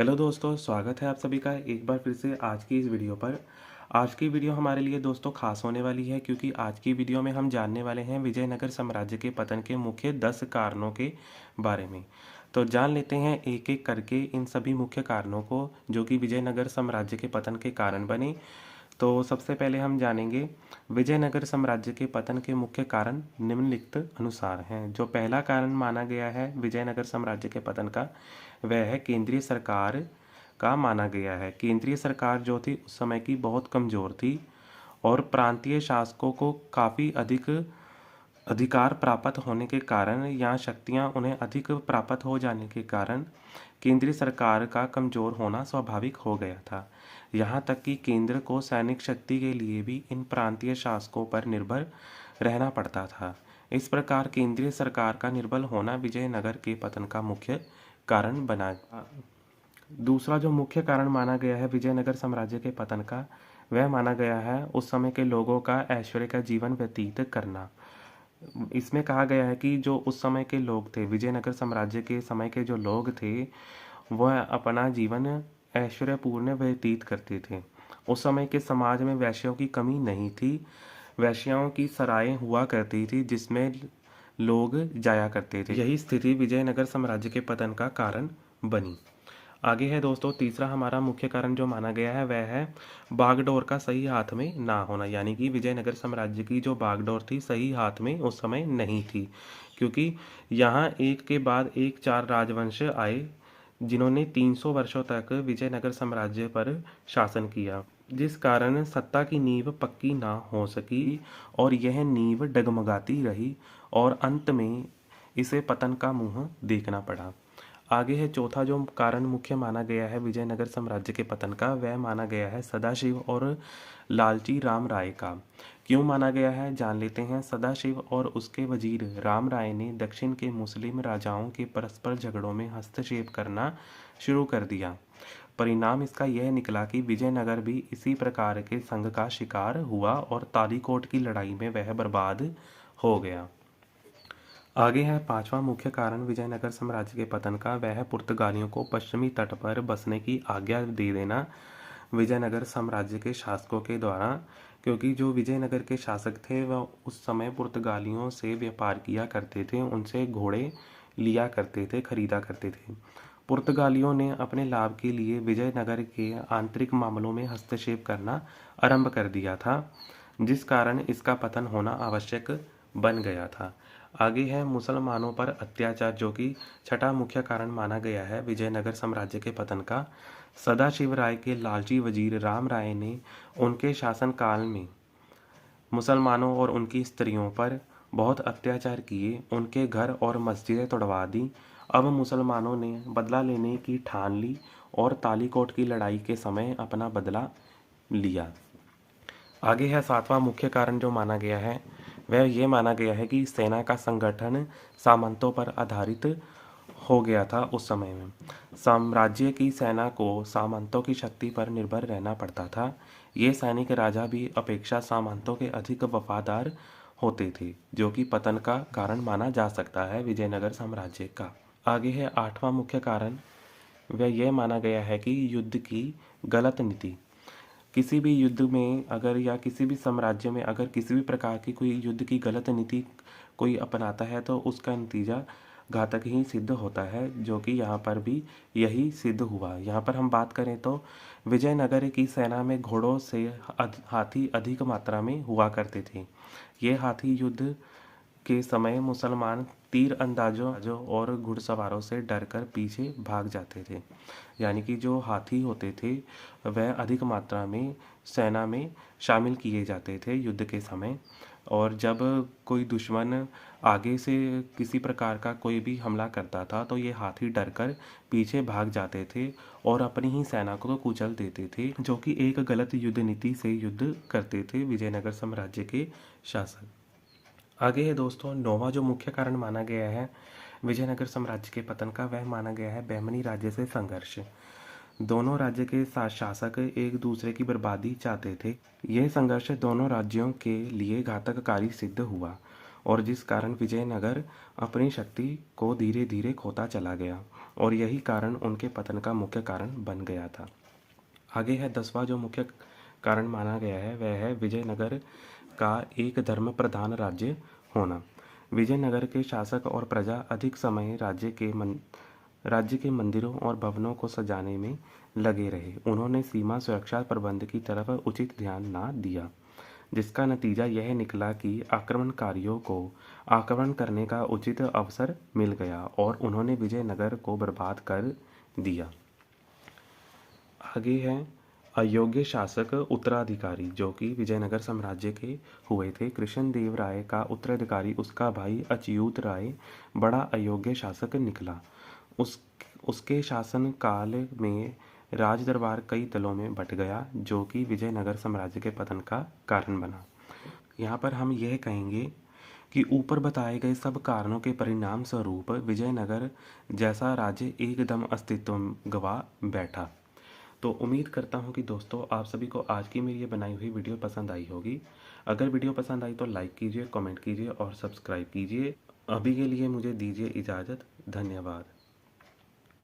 Hello दोस्तों, स्वागत है आप सभी का एक बार फिर से आज की इस वीडियो पर। आज की वीडियो हमारे लिए दोस्तों खास होने वाली है क्योंकि आज की वीडियो में हम जानने वाले हैं विजयनगर साम्राज्य के पतन के मुख्य 10 कारणों के बारे में। तो जान लेते हैं एक एक करके इन सभी मुख्य कारणों को जो कि विजयनगर साम्राज्य के पतन के कारण बने। तो सबसे पहले हम जानेंगे विजयनगर साम्राज्य के पतन के मुख्य कारण निम्नलिखित अनुसार हैं। जो पहला कारण माना गया है विजयनगर साम्राज्य के पतन का, वह है केंद्रीय सरकार का माना गया है। केंद्रीय सरकार जो थी उस समय की बहुत कमज़ोर थी और प्रांतीय शासकों को काफ़ी अधिक अधिकार प्राप्त होने के कारण या शक्तियां उन्हें अधिक प्राप्त हो जाने के कारण केंद्रीय सरकार का कमज़ोर होना स्वाभाविक हो गया था। यहाँ तक कि केंद्र को सैनिक शक्ति के लिए भी इन प्रांतीय शासकों पर निर्भर रहना पड़ता था। इस प्रकार केंद्रीय सरकार का निर्बल होना विजयनगर के पतन का मुख्य कारण बना। दूसरा जो मुख्य कारण माना गया है विजयनगर साम्राज्य के पतन का, वह माना गया है उस समय के लोगों का ऐश्वर्य का जीवन व्यतीत करना। इसमें कहा गया है कि जो उस समय के लोग थे, विजयनगर साम्राज्य के समय के जो लोग थे, वह अपना जीवन ऐश्वर्यपूर्ण व्यतीत करते थे। उस समय के समाज में वैश्यों की कमी नहीं थी। वैश्याओं की सराएं हुआ करती थी जिसमें लोग जाया करते थे। यही स्थिति विजयनगर साम्राज्य के पतन का कारण बनी। आगे है दोस्तों तीसरा हमारा मुख्य कारण जो माना गया है वह है बागडोर का सही हाथ में ना होना। यानी कि विजयनगर साम्राज्य की जो बागडोर थी सही हाथ में उस समय नहीं थी, क्योंकि यहाँ एक के बाद एक 4 राजवंश आए जिन्होंने 300 वर्षों तक विजयनगर साम्राज्य पर शासन किया, जिस कारण सत्ता की नींव पक्की ना हो सकी और यह नींव डगमगाती रही और अंत में इसे पतन का मुंह देखना पड़ा। आगे है चौथा जो कारण मुख्य माना गया है विजयनगर साम्राज्य के पतन का, वह माना गया है सदाशिव और लालची राम राय का। क्यों माना गया है जान लेते हैं। सदाशिव और उसके वजीर राम राय ने दक्षिण के मुस्लिम राजाओं के परस्पर झगड़ों में हस्तक्षेप करना शुरू कर दिया। परिणाम इसका यह निकला कि विजयनगर भी इसी प्रकार के संघ का शिकार हुआ और तालीकोट की लड़ाई में वह बर्बाद हो गया। आगे है पांचवा मुख्य कारण विजयनगर साम्राज्य के पतन का, वह है पुर्तगालियों को पश्चिमी तट पर बसने की आज्ञा दे देना विजयनगर साम्राज्य के शासकों के द्वारा। क्योंकि जो विजयनगर के शासक थे वह उस समय पुर्तगालियों से व्यापार किया करते थे, उनसे घोड़े लिया करते थे, खरीदा करते थे। पुर्तगालियों ने अपने लाभ के लिए विजयनगर के आंतरिक मामलों में हस्तक्षेप करना आरंभ कर दिया था, जिस कारण इसका पतन होना आवश्यक बन गया था। आगे है मुसलमानों पर अत्याचार, जो कि छठा मुख्य कारण माना गया है विजयनगर साम्राज्य के पतन का। सदाशिव राय के लालची वजीर राम राय ने उनके शासनकाल में मुसलमानों और उनकी स्त्रियों पर बहुत अत्याचार किए, उनके घर और मस्जिदें तोड़वा दी। अब मुसलमानों ने बदला लेने की ठान ली और तालीकोट की लड़ाई के समय अपना बदला लिया। आगे है सातवां मुख्य कारण जो माना गया है, वह ये माना गया है कि सेना का संगठन सामंतों पर आधारित हो गया था। उस समय में साम्राज्य की सेना को सामंतों की शक्ति पर निर्भर रहना पड़ता था। ये सैनिक राजा भी अपेक्षा सामंतों के अधिक वफादार होते थे, जो कि पतन का कारण माना जा सकता है विजयनगर साम्राज्य का। आगे है आठवां मुख्य कारण, वह यह माना गया है कि युद्ध की गलत नीति। किसी भी युद्ध में अगर या किसी भी साम्राज्य में अगर किसी भी प्रकार की कोई युद्ध की गलत नीति कोई अपनाता है तो उसका नतीजा घातक ही सिद्ध होता है, जो कि यहाँ पर भी यही सिद्ध हुआ। यहाँ पर हम बात करें तो विजयनगर की सेना में घोड़ों से हाथी अधिक मात्रा में हुआ करते थे। ये हाथी युद्ध के समय मुसलमान तीर अंदाजों और घुड़सवारों से डरकर पीछे भाग जाते थे। यानी कि जो हाथी होते थे वह अधिक मात्रा में सेना में शामिल किए जाते थे युद्ध के समय, और जब कोई दुश्मन आगे से किसी प्रकार का कोई भी हमला करता था तो ये हाथी डरकर पीछे भाग जाते थे और अपनी ही सेना को कुचल देते थे, जो कि एक गलत युद्ध नीति से युद्ध करते थे विजयनगर साम्राज्य के शासक। आगे है दोस्तों नौवां जो मुख्य कारण माना गया है विजयनगर साम्राज्य के पतन का, वह माना गया है बहमनी राज्य से संघर्ष। दोनों राज्य के शासक एक दूसरे की बर्बादी चाहते थे। यह संघर्ष दोनों राज्यों के लिए घातककारी सिद्ध हुआ और जिस कारण विजयनगर अपनी शक्ति को धीरे धीरे खोता चला गया। और यही कारण उनके पतन का मुख्य कारण बन गया था। आगे है 10वां जो मुख्य कारण माना गया है वह है विजयनगर का एक धर्म प्रधान राज्य होना। विजयनगर के शासक और प्रजा अधिक समय राज्य के मंदिरों और भवनों को सजाने में लगे रहे। उन्होंने सीमा सुरक्षा प्रबंध की तरफ उचित ध्यान ना दिया, जिसका नतीजा यह निकला कि आक्रमणकारियों को आक्रमण करने का उचित अवसर मिल गया और उन्होंने विजयनगर को बर्बाद कर दिया। आगे है अयोग्य शासक उत्तराधिकारी, जो कि विजयनगर साम्राज्य के हुए थे। कृष्णदेव राय का उत्तराधिकारी उसका भाई अच्युत राय बड़ा अयोग्य शासक निकला। उसके शासन काल में राज दरबार कई दलों में बट गया, जो कि विजयनगर साम्राज्य के पतन का कारण बना। यहाँ पर हम यह कहेंगे कि ऊपर बताए गए सब कारणों के परिणाम स्वरूप विजयनगर जैसा राज्य एकदम अस्तित्व गवा बैठा। तो उम्मीद करता हूँ कि दोस्तों आप सभी को आज की मेरी ये बनाई हुई वीडियो पसंद आई होगी। अगर वीडियो पसंद आई तो लाइक कीजिए, कमेंट कीजिए और सब्सक्राइब कीजिए। अभी के लिए मुझे दीजिए इजाज़त। धन्यवाद।